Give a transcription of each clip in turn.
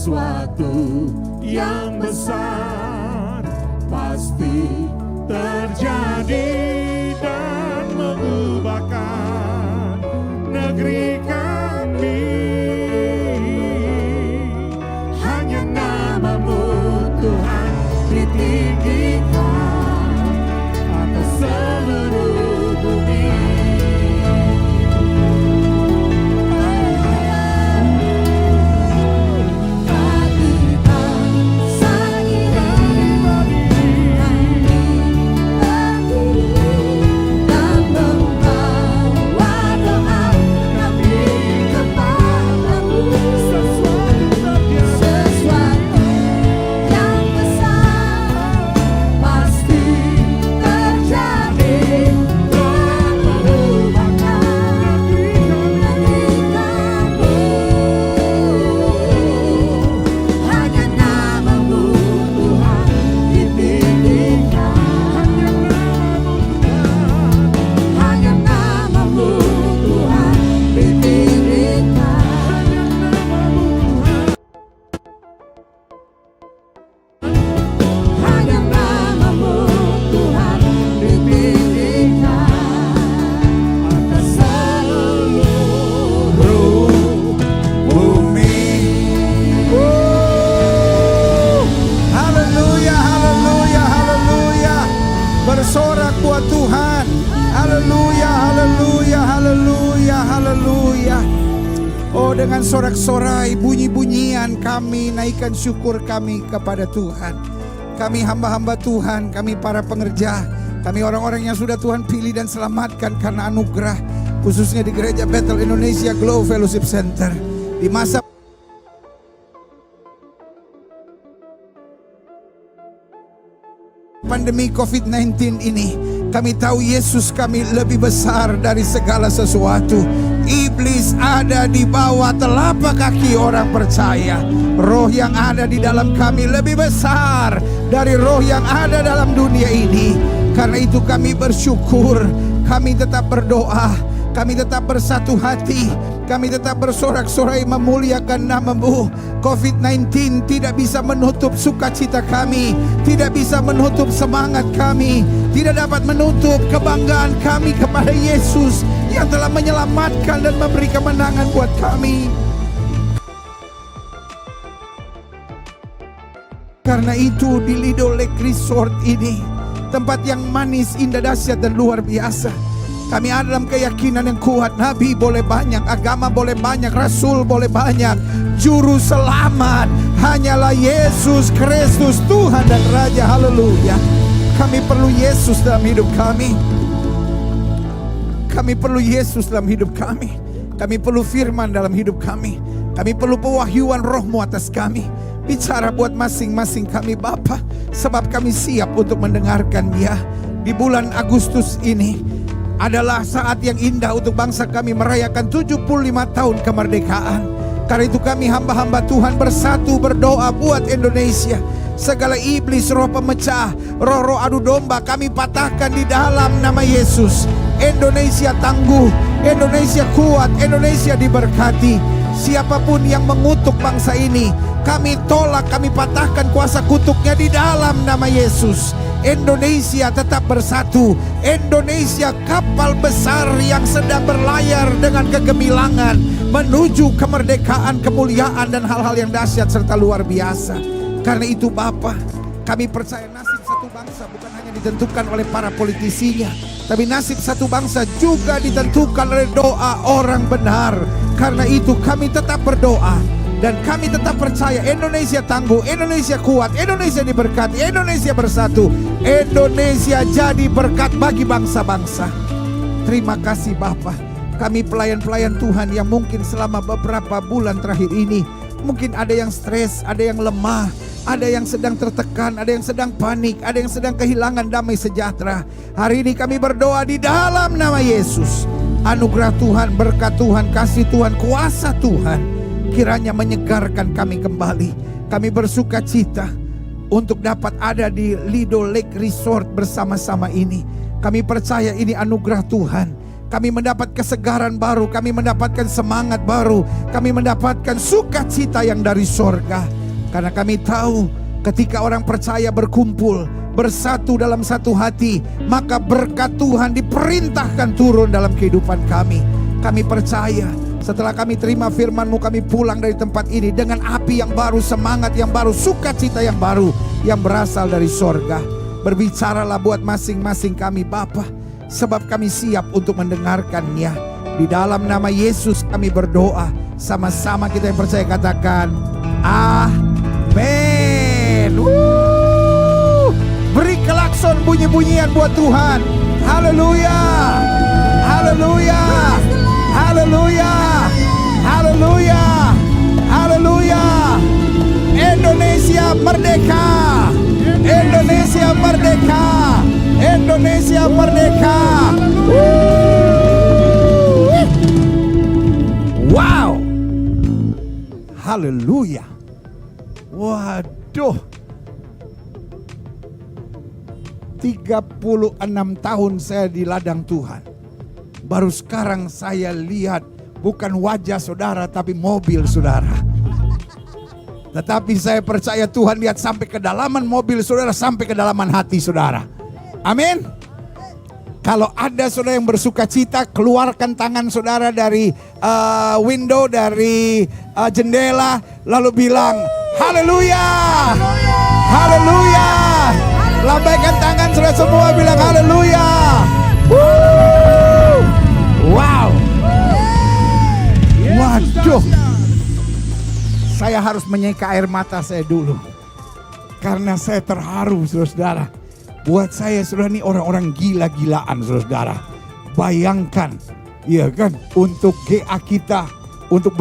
sesuatu yang besar pasti terjadi dan mengubahkan negeri kami. Hanya nama-Mu Tuhan ditinggikan atas seluruh bumi. Bersorak buat Tuhan. Haleluya, haleluya, haleluya, haleluya. Oh, dengan sorak-sorai, bunyi-bunyian kami naikkan syukur kami kepada Tuhan. Kami hamba-hamba Tuhan, kami para pengerja, kami orang-orang yang sudah Tuhan pilih dan selamatkan karena anugerah, khususnya di Gereja Bethel Indonesia Glow Fellowship Center. Di masa pandemi COVID-19 ini, kami tahu Yesus kami lebih besar dari segala sesuatu. Iblis ada di bawah telapak kaki orang percaya. Roh yang ada di dalam kami lebih besar dari roh yang ada dalam dunia ini. Karena itu kami bersyukur, kami tetap berdoa, kami tetap bersatu hati, kami tetap bersorak-sorai memuliakan nama-Mu. COVID-19 tidak bisa menutup sukacita kami, tidak bisa menutup semangat kami, tidak dapat menutup kebanggaan kami kepada Yesus yang telah menyelamatkan dan memberi kemenangan buat kami. Karena itu di Lido Lake Resort ini, tempat yang manis, indah, dahsyat dan luar biasa, kami ada dalam keyakinan yang kuat. Nabi boleh banyak, agama boleh banyak, rasul boleh banyak, juru selamat hanyalah Yesus Kristus, Tuhan dan Raja. Haleluya. Kami perlu Yesus dalam hidup kami. Kami perlu Yesus dalam hidup kami. Kami perlu firman dalam hidup kami. Kami perlu pewahyuan Roh-Mu atas kami. Bicara buat masing-masing kami Bapa, sebab kami siap untuk mendengarkan Dia. Di bulan Agustus ini adalah saat yang indah untuk bangsa kami merayakan 75 tahun kemerdekaan. Karena itu kami hamba-hamba Tuhan bersatu berdoa buat Indonesia. Segala iblis, roh pemecah, roh-roh adu domba kami patahkan di dalam nama Yesus. Indonesia tangguh, Indonesia kuat, Indonesia diberkati. Siapapun yang mengutuk bangsa ini, kami tolak, kami patahkan kuasa kutuknya di dalam nama Yesus. Indonesia tetap bersatu. Indonesia kapal besar yang sedang berlayar dengan kegemilangan menuju kemerdekaan, kemuliaan dan hal-hal yang dahsyat serta luar biasa. Karena itu Bapa, kami percaya nasib satu bangsa bukan hanya ditentukan oleh para politisinya, tapi nasib satu bangsa juga ditentukan oleh doa orang benar. Karena itu kami tetap berdoa dan kami tetap percaya Indonesia tangguh, Indonesia kuat, Indonesia diberkati, Indonesia bersatu, Indonesia jadi berkat bagi bangsa-bangsa. Terima kasih Bapa. Kami pelayan-pelayan Tuhan yang mungkin selama beberapa bulan terakhir ini, mungkin ada yang stres, ada yang lemah, ada yang sedang tertekan, ada yang sedang panik, ada yang sedang kehilangan damai sejahtera. Hari ini kami berdoa di dalam nama Yesus. Anugerah Tuhan, berkat Tuhan, kasih Tuhan, kuasa Tuhan kiranya menyegarkan kami kembali. Kami bersuka cita untuk dapat ada di Lido Lake Resort bersama-sama ini. Kami percaya ini anugerah Tuhan. Kami mendapat kesegaran baru, kami mendapatkan semangat baru, kami mendapatkan sukacita yang dari sorga. Karena kami tahu ketika orang percaya berkumpul, bersatu dalam satu hati, maka berkat Tuhan diperintahkan turun dalam kehidupan kami. Kami percaya setelah kami terima firman-Mu, kami pulang dari tempat ini dengan api yang baru, semangat yang baru, sukacita yang baru yang berasal dari sorga. Berbicaralah buat masing-masing kami Bapa, sebab kami siap untuk mendengarkannya. Di dalam nama Yesus kami berdoa. Sama-sama kita yang percaya katakan amin. Beri klakson bunyi-bunyian buat Tuhan. Haleluya, haleluya, haleluya, haleluya, haleluya. Indonesia merdeka, Indonesia merdeka, Indonesia merdeka. Wow, haleluya. Waduh, 36 tahun saya di ladang Tuhan. Baru sekarang saya lihat bukan wajah saudara tapi mobil saudara. Tetapi saya percaya Tuhan lihat sampai kedalaman mobil saudara, sampai kedalaman hati saudara. Amin. Kalau ada saudara yang bersuka cita, keluarkan tangan saudara dari window, dari jendela, lalu bilang haleluya, haleluya. Lambaikan tangan saudara semua, bilang haleluya. Wow. Waduh, saya harus menyeka air mata saya dulu, karena saya terharu saudara. Buat saya saudara ini orang-orang gila-gilaan saudara. Bayangkan, ya kan, untuk GA kita, untuk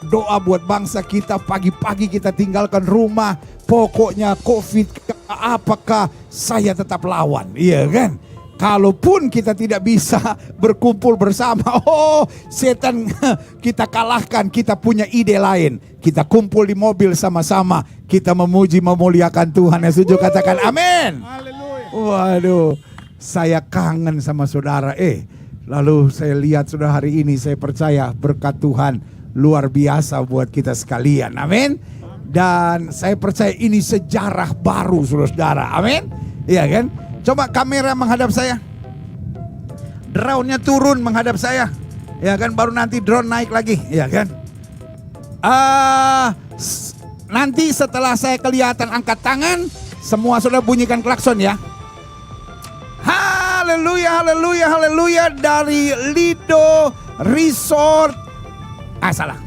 doa buat bangsa kita, pagi-pagi kita tinggalkan rumah, pokoknya COVID apakah saya tetap lawan, iya kan? Kalaupun kita tidak bisa berkumpul bersama, oh setan kita kalahkan, kita punya ide lain. Kita kumpul di mobil sama-sama, kita memuji memuliakan Tuhan. Yang setuju katakan amin. Waduh, saya kangen sama saudara. Lalu saya lihat saudara hari ini, saya percaya berkat Tuhan luar biasa buat kita sekalian. Amin. Dan saya percaya ini sejarah baru saudara. Amin. Iya kan? Coba kamera menghadap saya. Drone-nya turun menghadap saya. Ya kan, baru nanti drone naik lagi, ya kan? Nanti setelah saya kelihatan angkat tangan, semua saudara bunyikan klakson ya. Haleluya, haleluya, haleluya dari Lido Resort. Salah.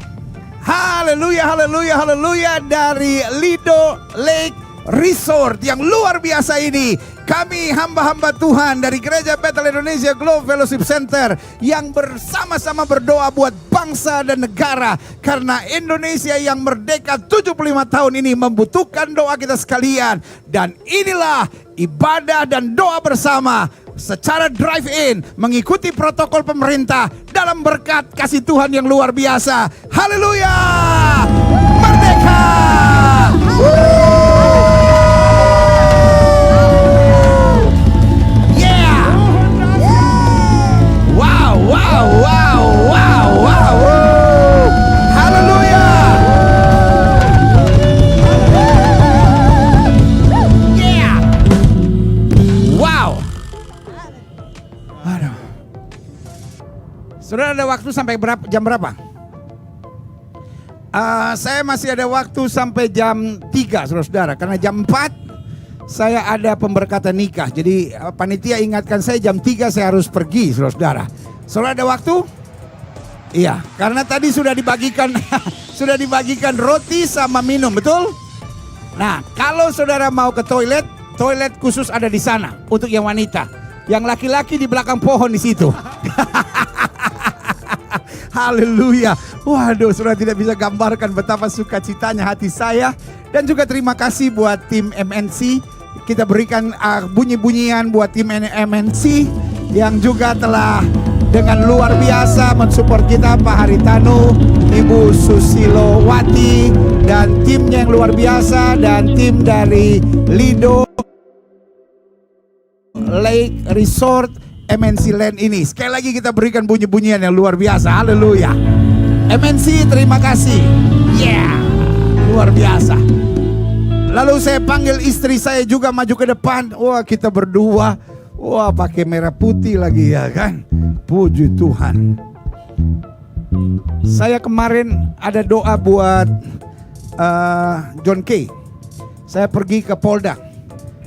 Haleluya, haleluya, haleluya dari Lido Lake Resort yang luar biasa ini. Kami hamba-hamba Tuhan dari Gereja Bethel Indonesia Globe Fellowship Center yang bersama-sama berdoa buat bangsa dan negara. Karena Indonesia yang merdeka 75 tahun ini membutuhkan doa kita sekalian. Dan inilah ibadah dan doa bersama secara drive-in, mengikuti protokol pemerintah dalam berkat kasih Tuhan yang luar biasa. Haleluya! Merdeka! Wow, wow, wow, wow. Haleluya. Yeah. Wow. Aduh. Saudara ada waktu sampai jam berapa? Saya masih ada waktu sampai jam 3 saudara-saudara. Karena jam 4 saya ada pemberkatan nikah. Jadi panitia ingatkan saya jam 3 saya harus pergi saudara-saudara. Saudara ada waktu? Iya, karena tadi sudah dibagikan sudah dibagikan roti sama minum, betul? Nah, kalau saudara mau ke toilet, toilet khusus ada di sana untuk yang wanita. Yang laki-laki di belakang pohon di situ. Haleluya. Waduh, saudara tidak bisa gambarkan betapa sukacitanya hati saya. Dan juga terima kasih buat tim MNC. Kita berikan bunyi-bunyian buat tim MNC yang juga telah dengan luar biasa mensupport kita, Pak Haritanu, Ibu Susilowati, dan timnya yang luar biasa, dan tim dari Lido Lake Resort MNC Land ini. Sekali lagi kita berikan bunyi-bunyian yang luar biasa. Haleluya. MNC, terima kasih. Yeah, luar biasa. Lalu saya panggil istri saya juga maju ke depan. Wah, kita berdua. Wah, pakai merah putih lagi ya kan. Puji Tuhan. Saya kemarin ada doa buat John Kay. Saya pergi ke Polda,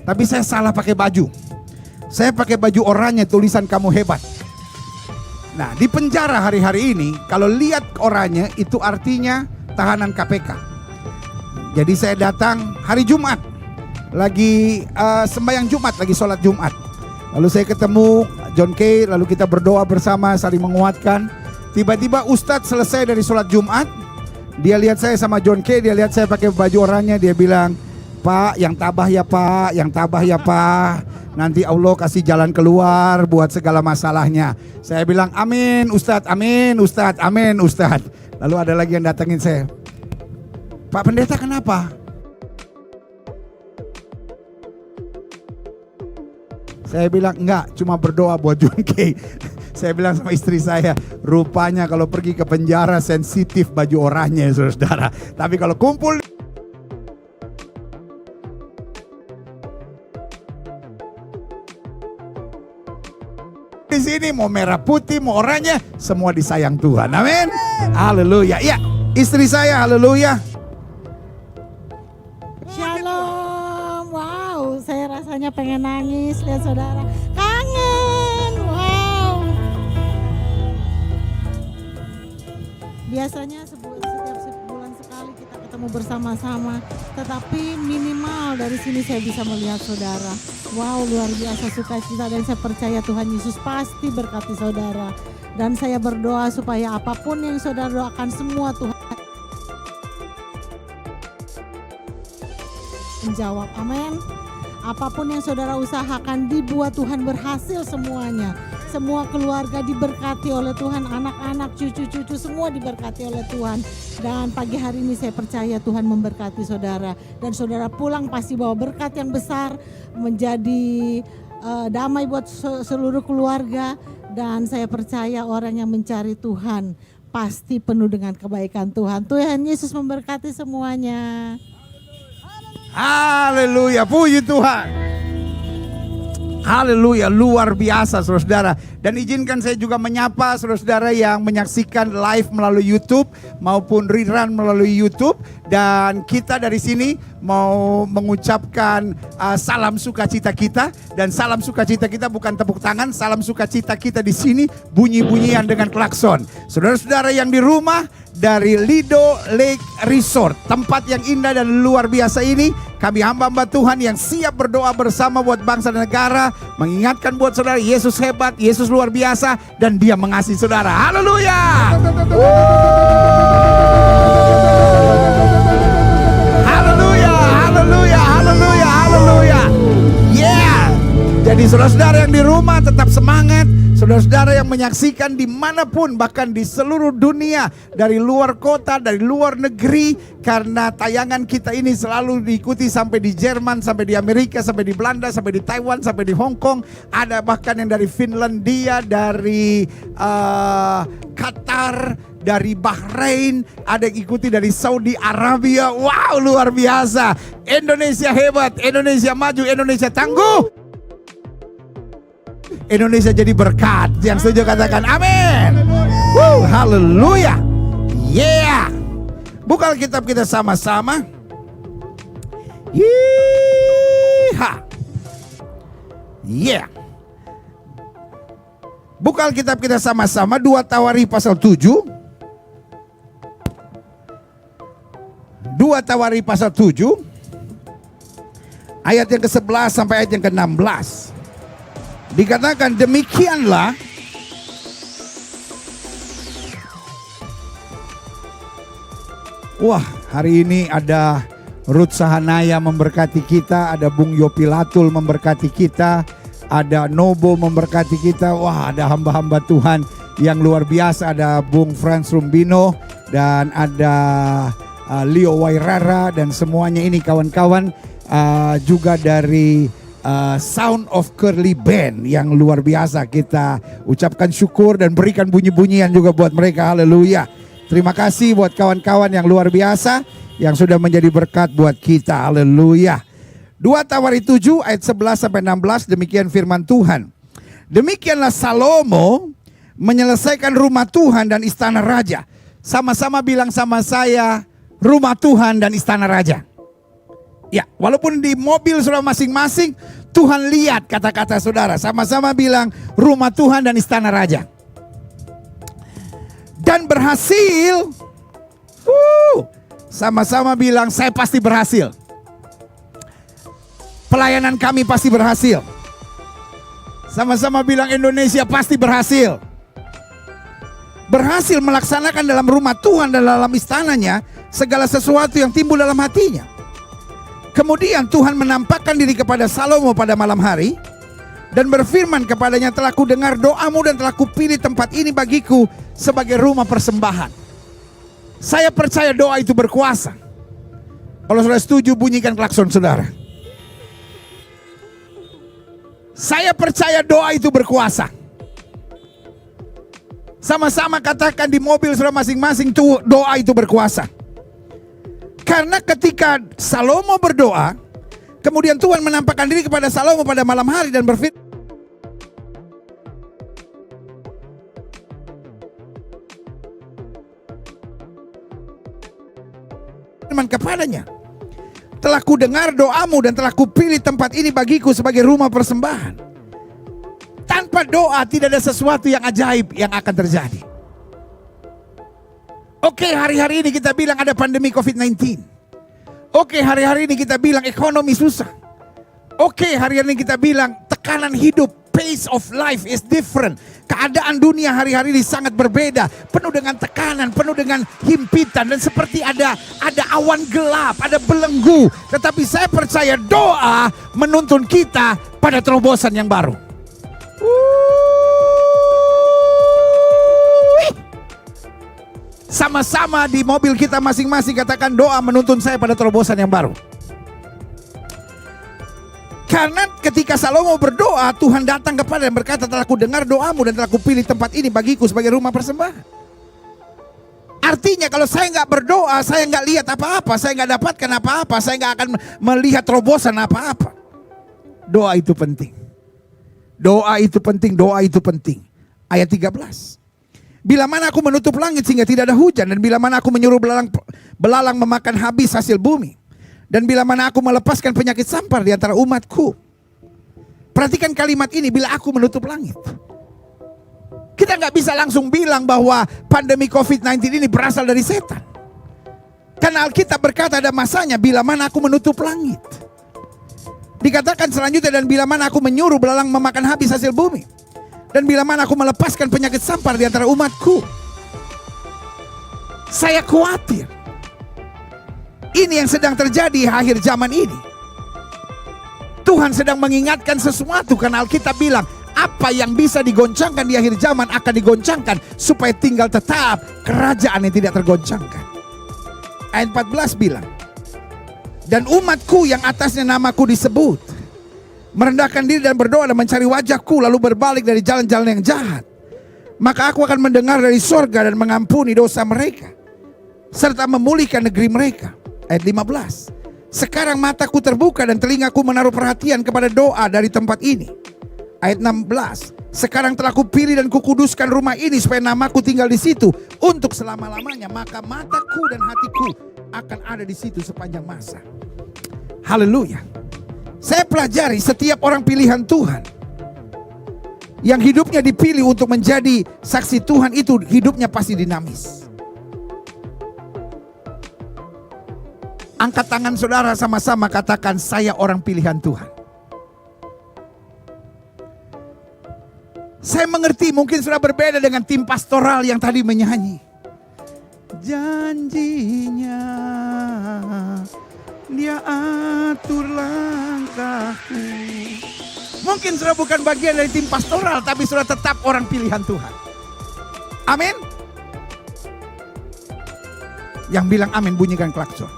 tapi saya salah pakai baju. Saya pakai baju oranye tulisan kamu hebat. Nah, di penjara hari-hari ini kalau lihat oranye itu artinya tahanan KPK. Jadi saya datang hari Jumat, lagi sembahyang Jumat, lagi sholat Jumat. Lalu saya ketemu John Kay, lalu kita berdoa bersama saling menguatkan. Tiba-tiba Ustadz selesai dari sholat Jumat, dia lihat saya sama John Kay, dia lihat saya pakai baju oranye, dia bilang, "Pak, yang tabah ya Pak, yang tabah ya Pak. Nanti Allah kasih jalan keluar buat segala masalahnya." Saya bilang, "Amin Ustadz, amin Ustadz, amin Ustadz." Lalu ada lagi yang datangin saya, "Pak Pendeta kenapa?" Saya bilang, "Enggak, cuma berdoa buat John Kay." Saya bilang sama istri saya, rupanya kalau pergi ke penjara sensitif baju oranye saudara. Tapi kalau kumpul di sini mau merah putih, mau oranye, semua disayang Tuhan. Amin. Haleluya. Ya, istri saya haleluya. Shalom. Wow, saya rasanya pengen nangis lihat saudara. Kangen. Wow. Biasanya setiap sebulan sekali kita ketemu bersama-sama, tetapi minimal dari sini saya bisa melihat saudara. Wow, luar biasa sukacita, dan saya percaya Tuhan Yesus pasti berkati saudara. Dan saya berdoa supaya apapun yang saudara doakan semua Tuhan menjawab. Amin. Apapun yang saudara usahakan dibuat Tuhan berhasil semuanya. Semua keluarga diberkati oleh Tuhan, anak-anak, cucu-cucu semua diberkati oleh Tuhan. Dan pagi hari ini saya percaya Tuhan memberkati saudara. Dan saudara pulang pasti bawa berkat yang besar, menjadi damai buat seluruh keluarga. Dan saya percaya orang yang mencari Tuhan pasti penuh dengan kebaikan Tuhan. Tuhan Yesus memberkati semuanya. Haleluya, puji Tuhan. Haleluya, luar biasa saudara. Dan izinkan saya juga menyapa saudara yang menyaksikan live melalui YouTube maupun rerun melalui YouTube. Dan kita dari sini mau mengucapkan salam sukacita kita. Dan salam sukacita kita bukan tepuk tangan, salam sukacita kita di sini bunyi-bunyian dengan klakson. Saudara-saudara yang di rumah, dari Lido Lake Resort, tempat yang indah dan luar biasa ini, kami hamba-hamba Tuhan yang siap berdoa bersama buat bangsa dan negara, mengingatkan buat saudara, Yesus hebat, Yesus luar biasa, dan Dia mengasihi saudara. Haleluya. Haleluya, haleluya, haleluya, haleluya. Yeah. Jadi saudara-saudara yang di rumah tetap semangat. Saudara-saudara yang menyaksikan dimanapun, bahkan di seluruh dunia, dari luar kota, dari luar negeri, karena tayangan kita ini selalu diikuti sampai di Jerman, sampai di Amerika, sampai di Belanda, sampai di Taiwan, sampai di Hong Kong. Ada bahkan yang dari Finlandia, dari Qatar, dari Bahrain, ada yang ikuti dari Saudi Arabia. Wow, luar biasa. Indonesia hebat, Indonesia maju, Indonesia tangguh. Indonesia jadi berkat. Yang setuju katakan amin. Haleluya. Yeah. Buka Alkitab kita sama-sama. Yeeha. Yeah. Buka Alkitab kita sama-sama, 2 Tawarikh pasal 7. 2 Tawarikh pasal 7. Ayat yang ke-11 sampai ayat yang ke-16. Dikatakan demikianlah wah, hari ini ada Ruth Sahanaya memberkati kita, ada Bung Yopilatul memberkati kita, ada Nobo memberkati kita. Wah, ada hamba-hamba Tuhan yang luar biasa, ada Bung Frans Rumbino dan ada Leo Wairara dan semuanya ini kawan-kawan, juga dari Sound of Curly Band yang luar biasa. Kita ucapkan syukur dan berikan bunyi-bunyian juga buat mereka. Haleluya. Terima kasih buat kawan-kawan yang luar biasa yang sudah menjadi berkat buat kita. Haleluya. 2 Tawari 7 ayat 11 sampai 16, demikian firman Tuhan. Demikianlah Salomo menyelesaikan rumah Tuhan dan istana raja. Sama-sama bilang sama saya, rumah Tuhan dan istana raja. Ya, walaupun di mobil saudara masing-masing, Tuhan lihat kata-kata saudara. Sama-sama bilang rumah Tuhan dan istana raja. Dan berhasil. Sama-sama bilang saya pasti berhasil. Pelayanan kami pasti berhasil. Sama-sama bilang Indonesia pasti berhasil. Berhasil melaksanakan dalam rumah Tuhan dan dalam istananya segala sesuatu yang timbul dalam hatinya. Kemudian Tuhan menampakkan diri kepada Salomo pada malam hari dan berfirman kepadanya, telah ku dengar doamu dan telah ku pilih tempat ini bagiku sebagai rumah persembahan. Saya percaya doa itu berkuasa. Kalau saudara setuju, bunyikan klakson saudara. Saya percaya doa itu berkuasa. Sama-sama katakan di mobil saudara masing-masing, tuh doa itu berkuasa. Karena ketika Salomo berdoa, kemudian Tuhan menampakkan diri kepada Salomo pada malam hari dan berfirman kepadanya, telah ku dengar doamu dan telah ku pilih tempat ini bagiku sebagai rumah persembahan. Tanpa doa tidak ada sesuatu yang ajaib yang akan terjadi. Oke, hari-hari ini kita bilang ada pandemi COVID-19. Oke, hari-hari ini kita bilang ekonomi susah. Oke, hari-hari ini kita bilang tekanan hidup, pace of life is different. Keadaan dunia hari-hari ini sangat berbeda, penuh dengan tekanan, penuh dengan himpitan, dan seperti ada awan gelap, ada belenggu. Tetapi saya percaya doa menuntun kita pada terobosan yang baru. Sama-sama di mobil kita masing-masing katakan, doa menuntun saya pada terobosan yang baru. Karena ketika Salomo berdoa, Tuhan datang kepada dan berkata, telah ku dengar doamu dan telah ku pilih tempat ini bagiku sebagai rumah persembahan. Artinya kalau saya nggak berdoa, saya nggak lihat apa-apa, saya nggak dapatkan apa-apa, saya nggak akan melihat terobosan apa-apa. Doa itu penting. Doa itu penting, doa itu penting. Ayat 13. Bila mana aku menutup langit sehingga tidak ada hujan, dan bila mana aku menyuruh belalang memakan habis hasil bumi, dan bila mana aku melepaskan penyakit sampar di antara umatku. Perhatikan kalimat ini, bila aku menutup langit. Kita nggak bisa langsung bilang bahwa pandemi COVID-19 ini berasal dari setan. Karena Alkitab berkata ada masanya bila mana aku menutup langit. Dikatakan selanjutnya, dan bila mana aku menyuruh belalang memakan habis hasil bumi, dan bila mana aku melepaskan penyakit sampar di antara umatku. Saya khawatir ini yang sedang terjadi akhir zaman ini. Tuhan sedang mengingatkan sesuatu, karena Alkitab bilang apa yang bisa digoncangkan di akhir zaman akan digoncangkan supaya tinggal tetap kerajaan yang tidak tergoncangkan. Ayat 14 bilang, dan umatku yang atasnya namaku disebut merendahkan diri dan berdoa dan mencari wajahku, lalu berbalik dari jalan-jalan yang jahat, maka aku akan mendengar dari sorga dan mengampuni dosa mereka, serta memulihkan negeri mereka. Ayat 15. Sekarang mataku terbuka dan telingaku menaruh perhatian kepada doa dari tempat ini. Ayat 16. Sekarang telah kupilih dan kukuduskan rumah ini supaya namaku tinggal di situ untuk selama-lamanya, maka mataku dan hatiku akan ada di situ sepanjang masa. Haleluya. Saya pelajari setiap orang pilihan Tuhan yang hidupnya dipilih untuk menjadi saksi Tuhan, itu hidupnya pasti dinamis. Angkat tangan saudara, sama-sama katakan, saya orang pilihan Tuhan. Saya mengerti mungkin sudah berbeda dengan tim pastoral yang tadi menyanyi. Janjinya Dia atur langkahku. Mungkin sudah bukan bagian dari tim pastoral, tapi sudah tetap orang pilihan Tuhan. Amin. Yang bilang amin bunyikan klakson.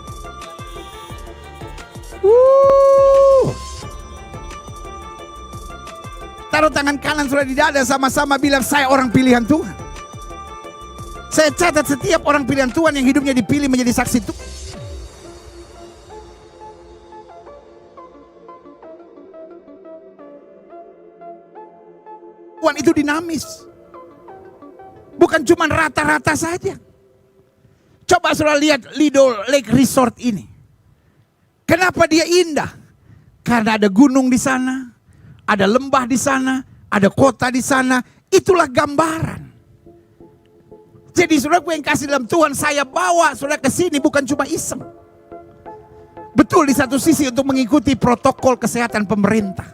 taruh tangan kanan saudara di dada, sama-sama bilang saya orang pilihan Tuhan. Saya catat setiap orang pilihan Tuhan yang hidupnya dipilih menjadi saksi Tuhan. Tuhan itu dinamis. Bukan cuma rata-rata saja. Coba saudara lihat Lido Lake Resort ini. Kenapa dia indah? Karena ada gunung di sana, ada lembah di sana, ada kota di sana. Itulah gambaran. Jadi saudaraku yang kasih dalam Tuhan, saya bawa saudara ke sini bukan cuma iseng. Betul, di satu sisi untuk mengikuti protokol kesehatan pemerintah.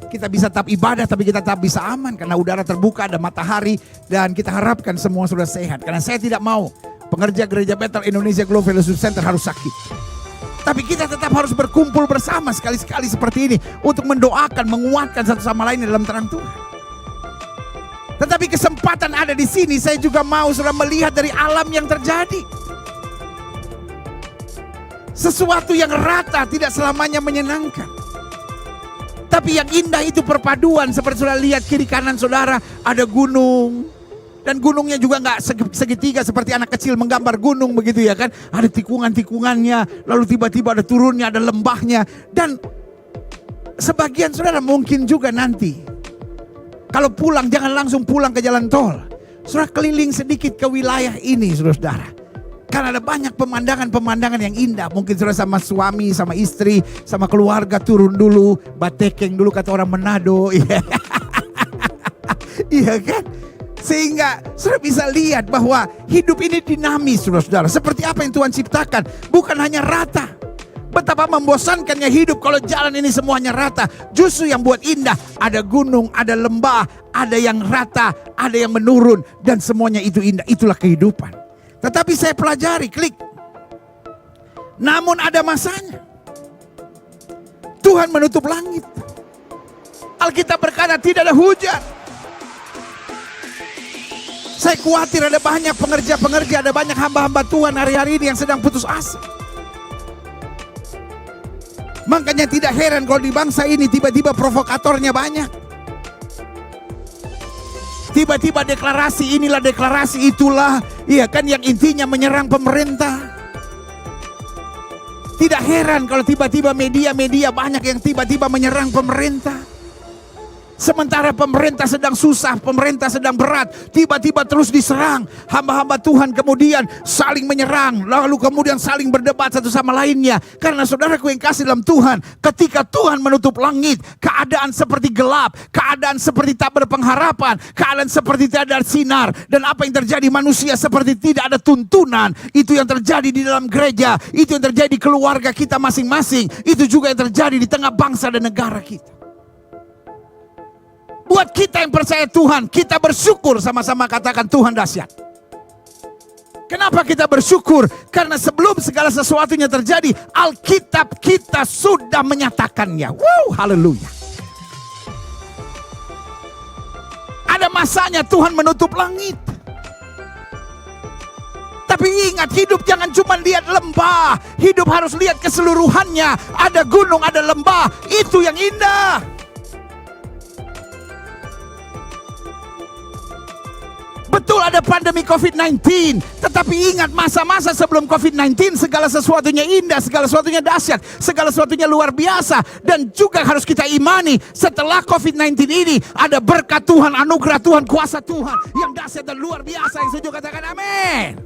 Kita bisa tetap ibadah, tapi kita tetap bisa aman karena udara terbuka, ada matahari, dan kita harapkan semua sudah sehat. Karena saya tidak mau pengerja Gereja Bethel Indonesia Global Fellowship Center harus sakit. Tapi kita tetap harus berkumpul bersama sekali-sekali seperti ini untuk mendoakan, menguatkan satu sama lain dalam terang Tuhan. Tetapi kesempatan ada di sini, saya juga mau saudara melihat dari alam yang terjadi. Sesuatu yang rata tidak selamanya menyenangkan. Tapi yang indah itu perpaduan, seperti saudara lihat kiri kanan saudara ada gunung. Dan gunungnya juga nggak segitiga seperti anak kecil menggambar gunung begitu ya kan. Ada tikungan-tikungannya, lalu tiba-tiba ada turunnya, ada lembahnya. Dan sebagian saudara mungkin juga nanti, kalau pulang jangan langsung pulang ke jalan tol. Saudara keliling sedikit ke wilayah ini saudara. Karena ada banyak pemandangan-pemandangan yang indah. Mungkin saudara sama suami, sama istri, sama keluarga turun dulu. Batekeng dulu kata orang Manado. Iya kan? Sehingga saudara bisa lihat bahwa hidup ini dinamis saudara. Seperti apa yang Tuhan ciptakan. Bukan hanya rata. Betapa membosankannya hidup kalau jalan ini semuanya rata. Justru yang buat indah. Ada gunung, ada lembah, ada yang rata, ada yang menurun. Dan semuanya itu indah. Itulah kehidupan. Tetapi saya pelajari, klik. Namun ada masanya. Tuhan menutup langit. Alkitab berkata tidak ada hujan. Saya khawatir ada banyak pengerja-pengerja, ada banyak hamba-hamba Tuhan hari-hari ini yang sedang putus asa. Makanya tidak heran kalau di bangsa ini tiba-tiba provokatornya banyak. Tiba-tiba deklarasi inilah, deklarasi itulah. Iya kan, yang intinya menyerang pemerintah. Tidak heran kalau tiba-tiba media-media banyak yang tiba-tiba menyerang pemerintah. Sementara pemerintah sedang susah, pemerintah sedang berat, tiba-tiba terus diserang. Hamba-hamba Tuhan kemudian saling menyerang, lalu kemudian saling berdebat satu sama lainnya. Karena saudaraku yang kasih dalam Tuhan, ketika Tuhan menutup langit, keadaan seperti gelap, keadaan seperti tak berpengharapan, keadaan seperti tidak ada sinar. Dan apa yang terjadi, manusia seperti tidak ada tuntunan. Itu yang terjadi di dalam gereja, itu yang terjadi di keluarga kita masing-masing. Itu juga yang terjadi di tengah bangsa dan negara kita. Buat kita yang percaya Tuhan, kita bersyukur, sama-sama katakan Tuhan dahsyat. Kenapa kita bersyukur? Karena sebelum segala sesuatunya terjadi, Alkitab kita sudah menyatakannya. Wow, haleluya. Ada masanya Tuhan menutup langit. Tapi ingat, hidup jangan cuma lihat lembah. Hidup harus lihat keseluruhannya. Ada gunung, ada lembah. Itu yang indah. Betul ada pandemi COVID-19, tetapi ingat masa-masa sebelum COVID-19 segala sesuatunya indah, segala sesuatunya dahsyat, segala sesuatunya luar biasa. Dan juga harus kita imani setelah COVID-19 ini ada berkat Tuhan, anugerah Tuhan, kuasa Tuhan yang dahsyat dan luar biasa. Yang setuju katakan amin.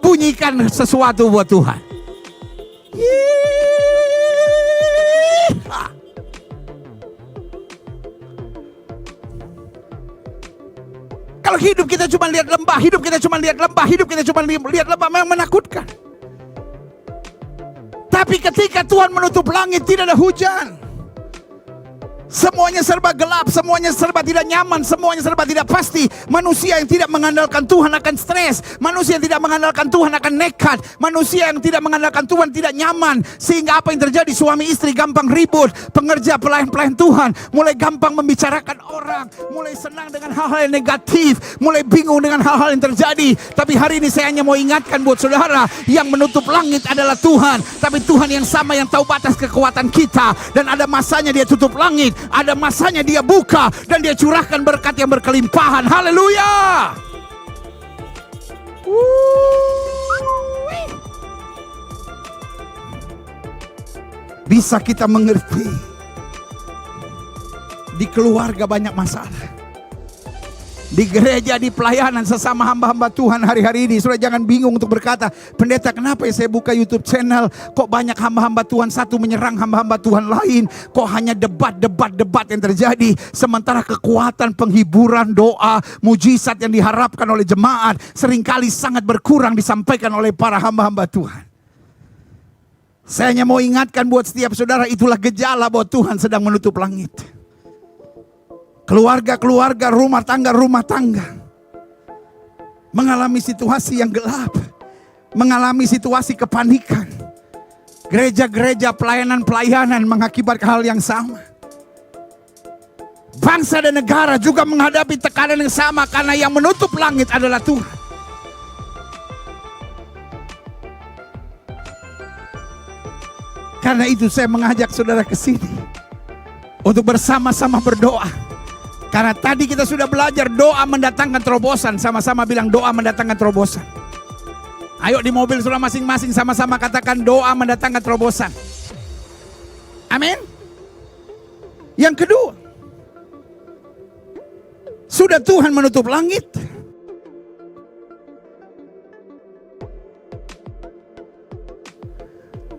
Bunyikan sesuatu buat Tuhan. Kalau hidup kita cuma lihat lembah, hidup kita cuma lihat lembah, hidup kita cuma lihat lembah, memang menakutkan. Tapi ketika Tuhan menutup langit, tidak ada hujan. Semuanya serba gelap, semuanya serba tidak nyaman, semuanya serba tidak pasti. Manusia yang tidak mengandalkan Tuhan akan stres. Manusia yang tidak mengandalkan Tuhan akan nekat. Manusia yang tidak mengandalkan Tuhan tidak nyaman. Sehingga apa yang terjadi? Suami istri gampang ribut. Pengerja pelayan-pelayan Tuhan mulai gampang membicarakan orang. Mulai senang dengan hal-hal yang negatif. Mulai bingung dengan hal-hal yang terjadi. Tapi hari ini saya hanya mau ingatkan buat saudara, yang menutup langit adalah Tuhan. Tapi Tuhan yang sama yang tahu batas kekuatan kita. Dan ada masanya dia tutup langit. ada masanya dia buka dan dia curahkan berkat yang berkelimpahan. Haleluya. Bisa kita mengerti, di keluarga banyak masalah, di gereja, di pelayanan sesama hamba-hamba Tuhan hari-hari ini. Sudah jangan bingung untuk berkata, pendeta kenapa ya saya buka YouTube channel, kok banyak hamba-hamba Tuhan satu menyerang hamba-hamba Tuhan lain, kok hanya debat yang terjadi, sementara kekuatan penghiburan, doa, mujizat yang diharapkan oleh jemaat seringkali sangat berkurang disampaikan oleh para hamba-hamba Tuhan. Saya hanya mau ingatkan buat setiap saudara, itulah gejala bahwa Tuhan sedang menutup langit. Keluarga-keluarga, rumah tangga mengalami situasi yang gelap, mengalami situasi kepanikan. Gereja-gereja, pelayanan-pelayanan mengakibatkan hal yang sama. Bangsa dan negara juga menghadapi tekanan yang sama karena yang menutup langit adalah Tuhan. Karena itu saya mengajak saudara ke sini untuk bersama-sama berdoa. Karena tadi kita sudah belajar doa mendatangkan terobosan. Sama-sama bilang doa mendatangkan terobosan. Ayo di mobil saudara masing-masing sama-sama katakan doa mendatangkan terobosan. Amin. Yang kedua, sudah Tuhan menutup langit.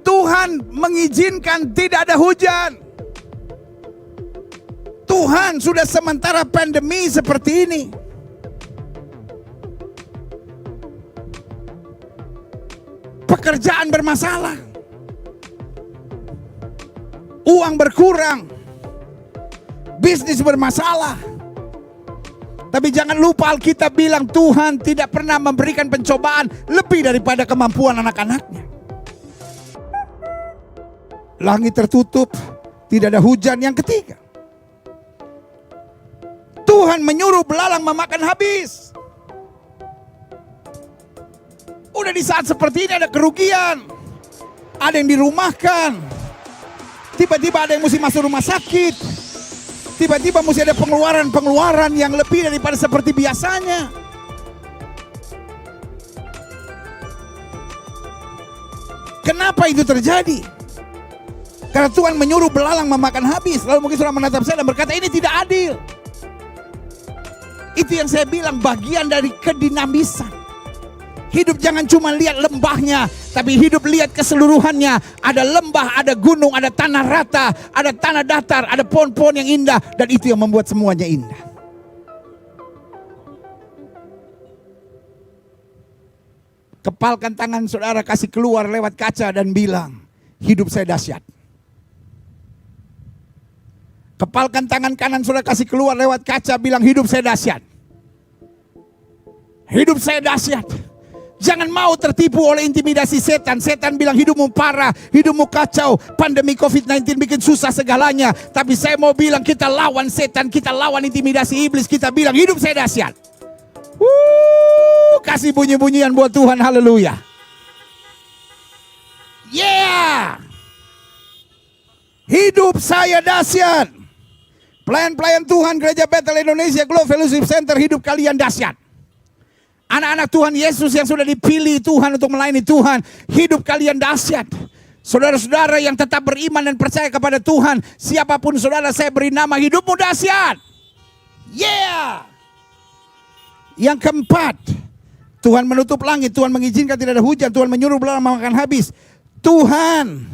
Tuhan mengizinkan tidak ada hujan. Tuhan sudah sementara pandemi seperti ini. Pekerjaan bermasalah. Uang berkurang. Bisnis bermasalah. Tapi jangan lupa Alkitab bilang Tuhan tidak pernah memberikan pencobaan lebih daripada kemampuan anak-anaknya. Langit tertutup, tidak ada hujan. Yang ketiga, Tuhan menyuruh belalang memakan habis. Udah di saat seperti ini ada kerugian, ada yang dirumahkan, tiba-tiba ada yang mesti masuk rumah sakit, tiba-tiba mesti ada pengeluaran yang lebih daripada seperti biasanya. Kenapa itu terjadi? Karena Tuhan menyuruh belalang memakan habis. Lalu mungkin saudara menatap saya dan berkata ini tidak adil. Itu yang saya bilang bagian dari kedinamisan. Hidup jangan cuma lihat lembahnya, tapi hidup lihat keseluruhannya. Ada lembah, ada gunung, ada tanah rata, ada tanah datar, ada pohon-pohon yang indah. Dan itu yang membuat semuanya indah. Kepalkan tangan saudara, kasih keluar lewat kaca dan bilang, hidup saya dahsyat. Kepalkan tangan kanan saudara, kasih keluar lewat kaca, bilang hidup saya dahsyat. Hidup saya dahsyat. Jangan mau tertipu oleh intimidasi setan. Setan bilang hidupmu parah, hidupmu kacau, pandemi COVID-19 bikin susah segalanya. Tapi saya mau bilang kita lawan setan, kita lawan intimidasi iblis. Kita bilang hidup saya dahsyat. Kasih bunyi-bunyian buat Tuhan, haleluya. Yeah. Hidup saya dahsyat. Pelayan-pelayan Tuhan Gereja Bethel Indonesia Globe Fellowship Center, hidup kalian dahsyat. Anak-anak Tuhan Yesus yang sudah dipilih Tuhan untuk melayani Tuhan, hidup kalian dahsyat. Saudara-saudara yang tetap beriman dan percaya kepada Tuhan, siapapun saudara, saya beri nama hidupmu dahsyat. Yeah. Yang keempat, Tuhan menutup langit, Tuhan mengizinkan tidak ada hujan, Tuhan menyuruh belalang makan habis. Tuhan